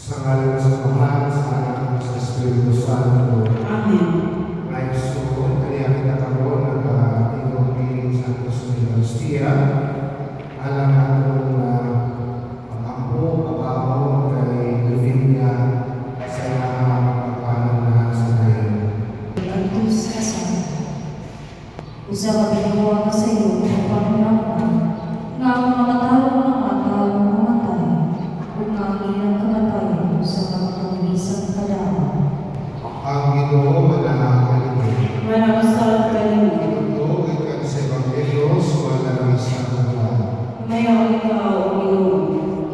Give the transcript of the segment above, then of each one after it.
Sa ngalan sa Tuhan, sa Anak, sa Espiritu Santo. Amen. Ay suko, kaya kita karoon at inuwi sa Santos Universidad. Alam natin na ang-ampo, kapahon, kay Lavinia sa pagpapanan na sa ngayon. Antus Hasan, usap at ginawa ka sa iyo ng panunang na ang mga tao ng mga taong mamatay kung nga ang ilang kamatayan sa mga tumisang kadama. Ang Ginoo mananakalit. Manangasal ka rin. Ito ay kan sa Evangelyo sa Larissa ng Juan. Mayaw ikaw, O Ginoo.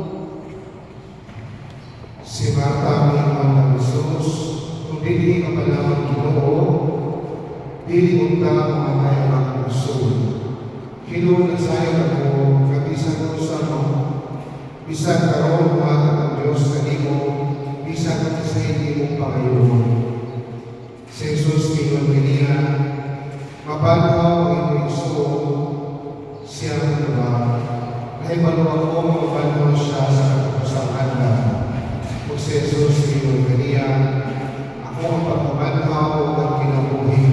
Si Marta mingon ng Jesus, kung dili ka pala ang Ginoo, dili unta mamatay ang puso. Kinuha na sa'yo ako, kabisan ko sa mo. Bisan karoon umagat ang Diyos na di mo, bisan ka sa hindi mong pangayunan. Si Jesus mingon niya, mabanaw ang iso, siya ang diba? Nahibalo ako, mabanaw siya sa katapusan na. Kung si Jesus mingon niya, ako ang pagpapanaw at kinabuhi.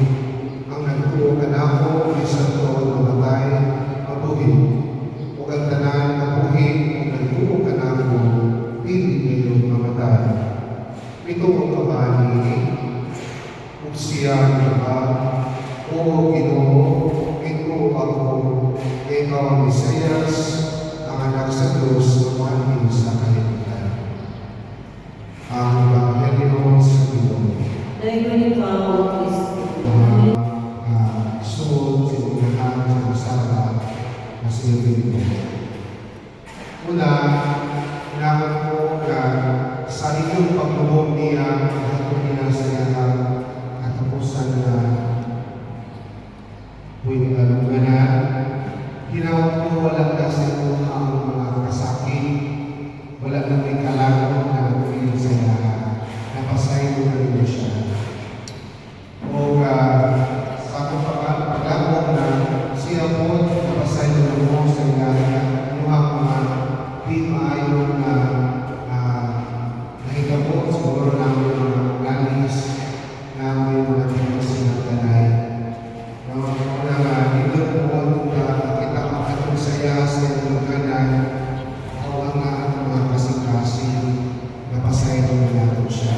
Ang nagtuukan ako, bisan ko ang mamatay, mabuhi. Huwag ang tanan, mabuhi, kung nagtuukan ako, hindi nilong mamatay. Ito ang kabahagi, kung siya diba, o Ginoo, ito ako, ikaw ang Mesiyas, ang anak sa Diyos, umani sa kalimutan. Ang Evangelyo sa Ginoo. Dahil ko ikaw, O Kristo. Suot, sinunahan, sinasara, na silipin ko. Una, inaman ko na sa inyong paglubog niya, ako niya sa iyang katapusan na buwing alunganan. Hinawag ko wala na sa inyo ang mga kasakit, wala na may kalagot na nagpilin sa iya. Napasay mo na rin siya. O sa akong paglabog na siya po, napasay mo sa iya ang mga di maayong na nahigabot siguro namin mga lalis namin mga dito sinatanay. Una nga, dito po kita makatunsaya sa inyong kanan o ang mga kasing-kasing napasay mo na natin siya.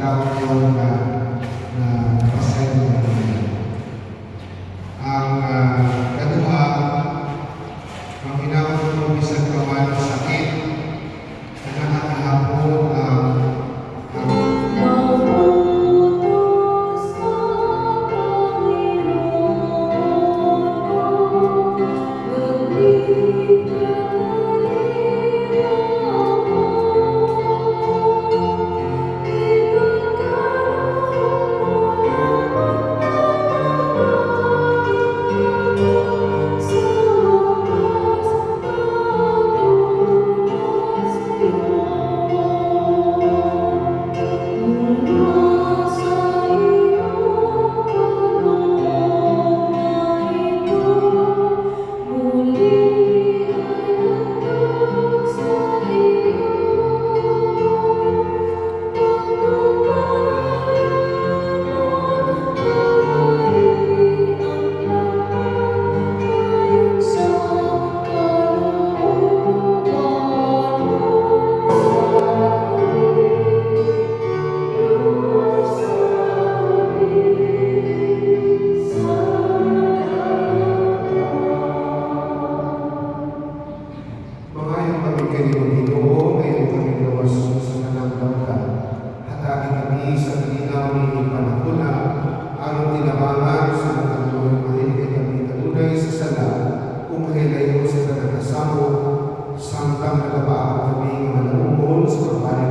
Dapat ko na napasay mo na natin. Ang kaduha, ang hinawag ko bisan kawan sakit, nakakahapon ang Mautos ka, Panginoon, nagligid ka nila ako. Ipagkaloob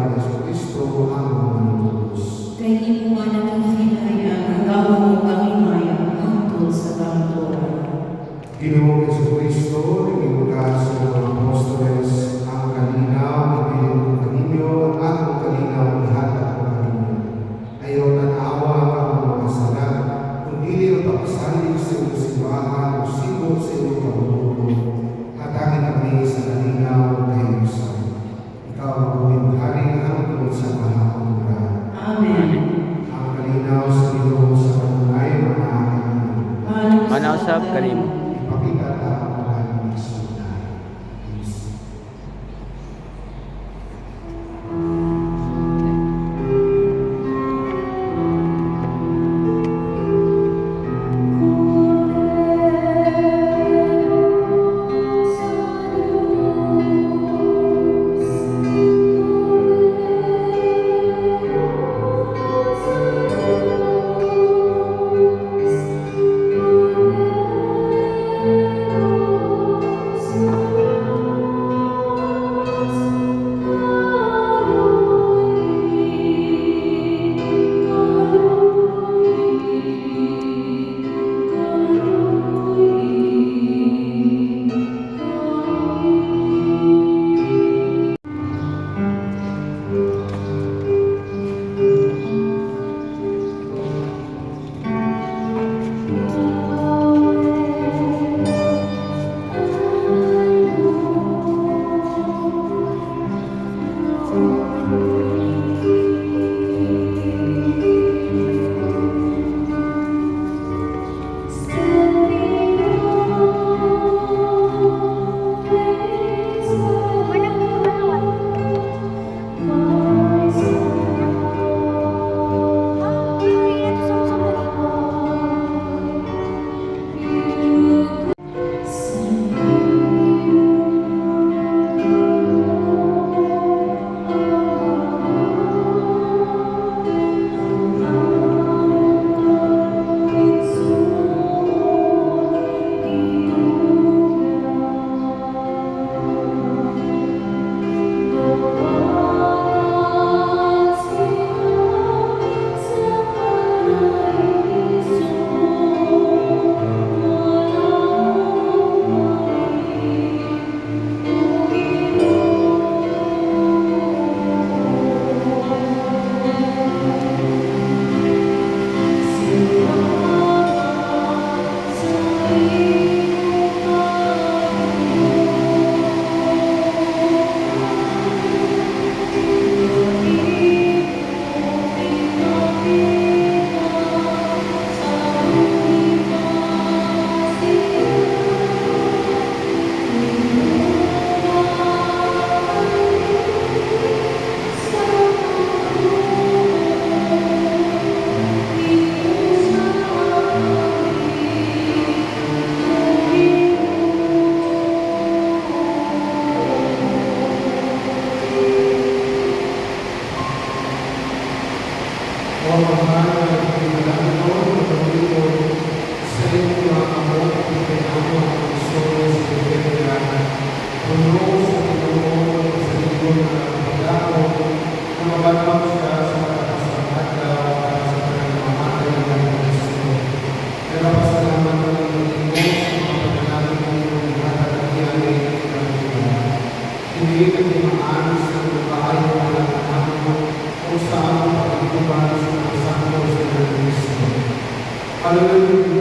ni Jesucristo ang manunubos. Kay imo nga nakikinayan ang gawang mo kangimaya hangtod sa kanturan. Ginoong Jesucristo, naging ka sa mga apostoles, ang kalinaw, ibigin ko kaninyo, at ang kalinaw, ihatag ko kaninyo. Ayaw tanawa ang mga sala, kundi ang pagsalig sa iyong simbahan o sigo sa iyong pagbubulo. Hatagin kami sa kalinaw kayo sa ikaw ang hari hangtod sa mahapagpuran. Amen. Ang kalinaw sa Ginoo sa kanunay manahin. Manausap kanimo. Ipakita ang mga nagsunay. O mahal na pinagdaan ko, patuloy ko sa iyong mga amok, pinagdaan ang puso sa pinagdaan. Puno sa Panginoon sa iyong mga pagdao, na mabatang siya sa katapasan daw para sa pinagmamatay ng Kristo. Nagpasalamat ko ng Panginoon sa mga pagdalaman ng iyong hatagyan ng iyong hindi nagtimaanis ng bahay ng anak mo kung saan ang pagkikuban sa kasama sa Kristo. Hallelujah.